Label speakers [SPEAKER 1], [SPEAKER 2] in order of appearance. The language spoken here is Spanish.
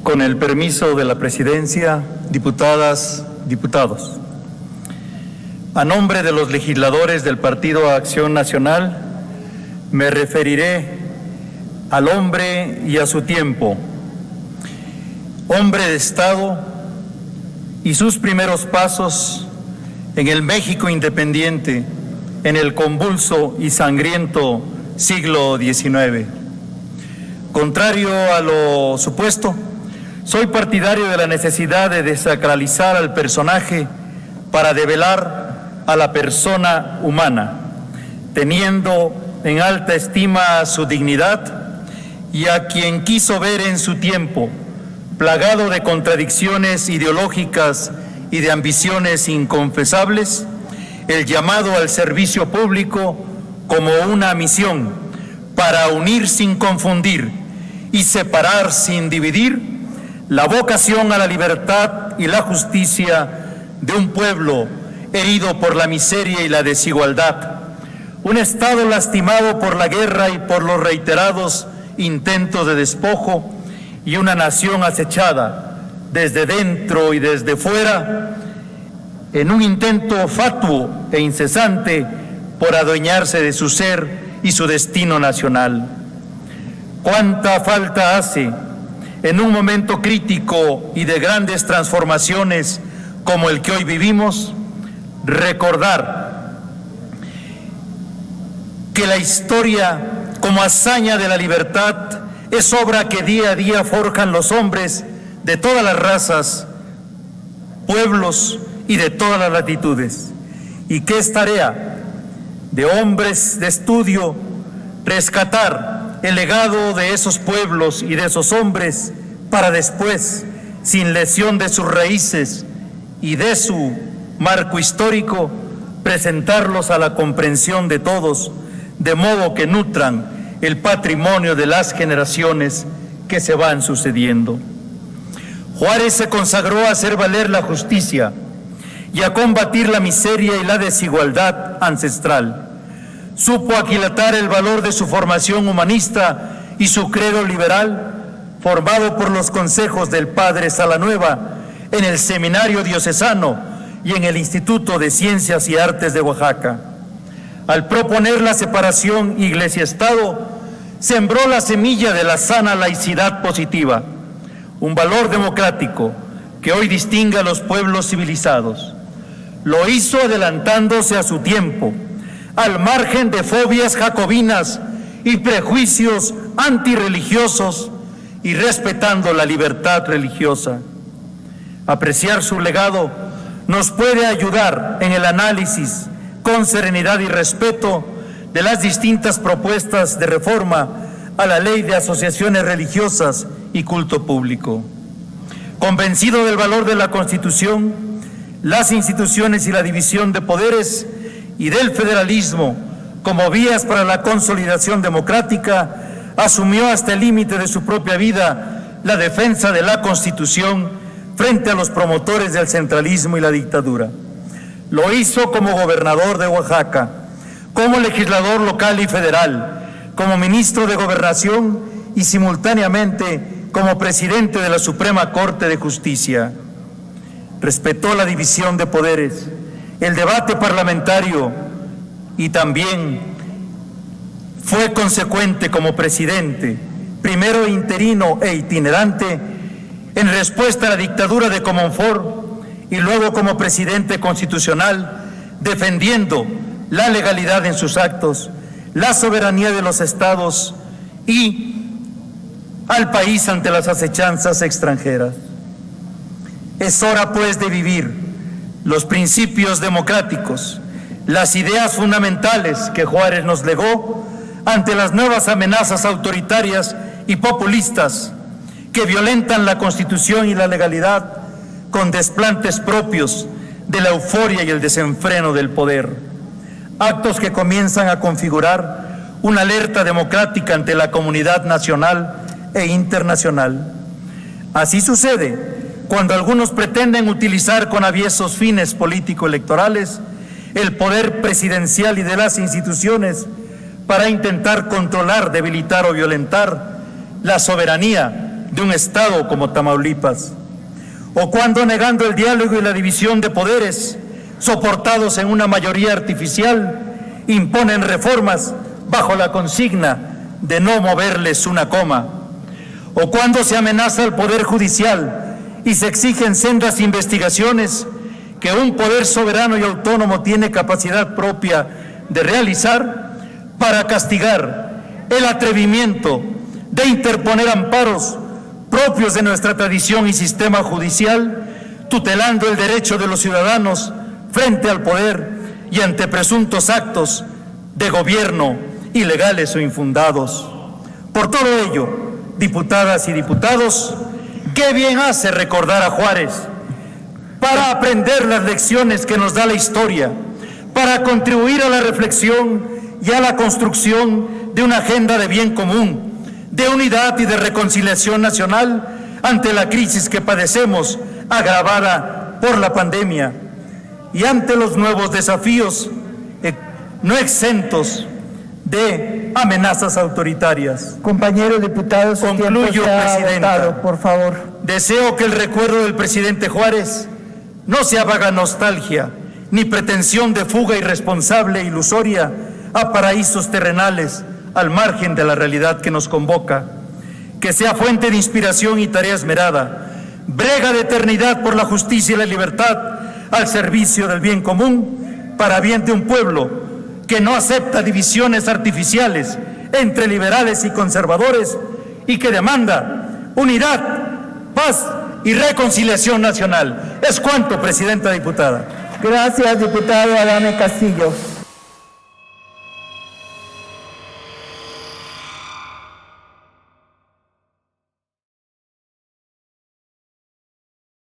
[SPEAKER 1] Con el permiso de la Presidencia, diputadas, diputados, a nombre de los legisladores del Partido Acción Nacional, me referiré al hombre y a su tiempo, hombre de Estado y sus primeros pasos en el México independiente, en el convulso y sangriento siglo XIX. Contrario a lo supuesto, soy partidario de la necesidad de desacralizar al personaje para develar a la persona humana, teniendo en alta estima su dignidad y a quien quiso ver en su tiempo, plagado de contradicciones ideológicas y de ambiciones inconfesables, el llamado al servicio público como una misión para unir sin confundir y separar sin dividir, la vocación a la libertad y la justicia de un pueblo herido por la miseria y la desigualdad, un Estado lastimado por la guerra y por los reiterados intentos de despojo, y una nación acechada desde dentro y desde fuera en un intento fatuo e incesante por adueñarse de su ser y su destino nacional. ¿Cuánta falta hace en un momento crítico y de grandes transformaciones como el que hoy vivimos, recordar que la historia como hazaña de la libertad es obra que día a día forjan los hombres de todas las razas, pueblos y de todas las latitudes, y que es tarea de hombres de estudio rescatar el legado de esos pueblos y de esos hombres para después, sin lesión de sus raíces y de su marco histórico, presentarlos a la comprensión de todos, de modo que nutran el patrimonio de las generaciones que se van sucediendo. Juárez se consagró a hacer valer la justicia y a combatir la miseria y la desigualdad ancestral. Supo aquilatar el valor de su formación humanista y su credo liberal, formado por los consejos del padre Salanueva en el Seminario Diocesano y en el Instituto de Ciencias y Artes de Oaxaca. Al proponer la separación Iglesia-Estado, sembró la semilla de la sana laicidad positiva, un valor democrático que hoy distingue a los pueblos civilizados. Lo hizo adelantándose a su tiempo, al margen de fobias jacobinas y prejuicios antirreligiosos y respetando la libertad religiosa. Apreciar su legado nos puede ayudar en el análisis con serenidad y respeto de las distintas propuestas de reforma a la Ley de Asociaciones Religiosas y Culto Público. Convencido del valor de la Constitución, las instituciones y la división de poderes y del federalismo como vías para la consolidación democrática, asumió hasta el límite de su propia vida la defensa de la Constitución frente a los promotores del centralismo y la dictadura. Lo hizo como gobernador de Oaxaca, como legislador local y federal, como ministro de Gobernación y simultáneamente como presidente de la Suprema Corte de Justicia. Respetó la división de poderes, el debate parlamentario y también fue consecuente como presidente, primero interino e itinerante, en respuesta a la dictadura de Comonfort y luego como presidente constitucional, defendiendo la legalidad en sus actos, la soberanía de los estados y al país ante las acechanzas extranjeras. Es hora, pues, de vivir los principios democráticos, las ideas fundamentales que Juárez nos legó ante las nuevas amenazas autoritarias y populistas que violentan la Constitución y la legalidad con desplantes propios de la euforia y el desenfreno del poder. Actos que comienzan a configurar una alerta democrática ante la comunidad nacional e internacional. Así sucede cuando algunos pretenden utilizar con aviesos fines político-electorales el poder presidencial y de las instituciones para intentar controlar, debilitar o violentar la soberanía de un estado como Tamaulipas, o cuando negando el diálogo y la división de poderes, soportados en una mayoría artificial, imponen reformas bajo la consigna de no moverles una coma, o cuando se amenaza al Poder Judicial y se exigen sendas investigaciones que un poder soberano y autónomo tiene capacidad propia de realizar para castigar el atrevimiento de interponer amparos propios de nuestra tradición y sistema judicial, tutelando el derecho de los ciudadanos frente al poder y ante presuntos actos de gobierno ilegales o infundados. Por todo ello, diputadas y diputados, qué bien hace recordar a Juárez para aprender las lecciones que nos da la historia, para contribuir a la reflexión y a la construcción de una agenda de bien común, de unidad y de reconciliación nacional ante la crisis que padecemos, agravada por la pandemia, y ante los nuevos desafíos no exentos de amenazas autoritarias.
[SPEAKER 2] Compañeros diputados,
[SPEAKER 1] concluyo, presidenta.
[SPEAKER 2] Agotado, por favor.
[SPEAKER 1] Deseo que el recuerdo del presidente Juárez no sea vaga nostalgia, ni pretensión de fuga irresponsable e ilusoria a paraísos terrenales al margen de la realidad que nos convoca, que sea fuente de inspiración y tarea esmerada, brega de eternidad por la justicia y la libertad al servicio del bien común, para bien de un pueblo que no acepta divisiones artificiales entre liberales y conservadores y que demanda unidad, paz y reconciliación nacional. Es cuanto, presidenta diputada.
[SPEAKER 2] Gracias, diputado Adame Castillo.